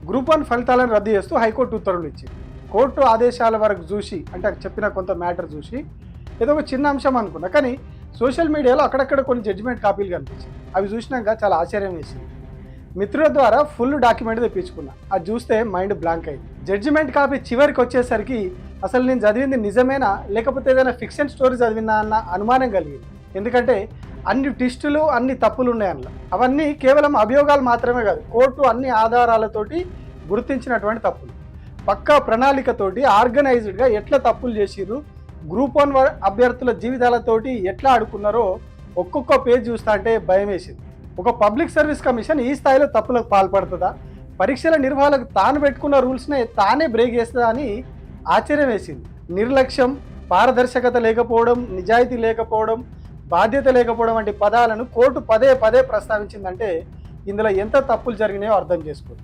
Group 1 ఫలితాలను రద్దు చేస్తూ హైకోర్టు ఉత్తర్వులు ఇచ్చింది. కోర్టు ఆదేశాల వరకు చూసి, అంటే చెప్పిన కొంత మ్యాటర్ చూసి ఏదో ఒక చిన్న అంశం అనుకున్నా, కానీ సోషల్ మీడియాలో అక్కడక్కడ కొన్ని జడ్జిమెంట్ కాపీలు కనిపించాయి. అవి చూసినాక చాలా ఆశ్చర్యం వేసింది. మిత్రుల ద్వారా ఫుల్ డాక్యుమెంట్ తెప్పించుకున్నా. అది చూస్తే మైండ్ బ్లాంక్ అయింది. జడ్జిమెంట్ కాపీ చివరికి వచ్చేసరికి అసలు నేను చదివింది నిజమేనా లేకపోతే ఏదైనా ఫిక్షన్ స్టోరీ చదివినా అన్న అనుమానం కలిగింది. ఎందుకంటే అన్ని ట్విస్టులు, అన్ని తప్పులు ఉన్నాయి అందులో. అవన్నీ కేవలం అభియోగాలు మాత్రమే కాదు, కోర్టు అన్ని ఆధారాలతోటి గుర్తించినటువంటి తప్పులు. పక్కా ప్రణాళికతోటి ఆర్గనైజ్డ్గా ఎట్లా తప్పులు చేసిర్రు, గ్రూప్ 1 అభ్యర్థుల జీవితాలతోటి ఎట్లా ఆడుకున్నారో ఒక్కొక్క పేజ్ చూస్తా అంటే భయం వేసింది. ఒక పబ్లిక్ సర్వీస్ కమిషన్ ఈ స్థాయిలో తప్పులకు పాల్పడుతుందా? పరీక్షల నిర్వహణకు తాను పెట్టుకున్న రూల్స్నే తానే బ్రేక్ చేస్తుందా అని ఆశ్చర్యం వేసింది. నిర్లక్ష్యం, పారదర్శకత లేకపోవడం, నిజాయితీ లేకపోవడం, బాధ్యత లేకపోవడం వంటి పదాలను కోర్టు పదే పదే ప్రస్తావించిందంటే ఇందులో ఎంత తప్పులు జరిగినాయో అర్థం చేసుకోండి.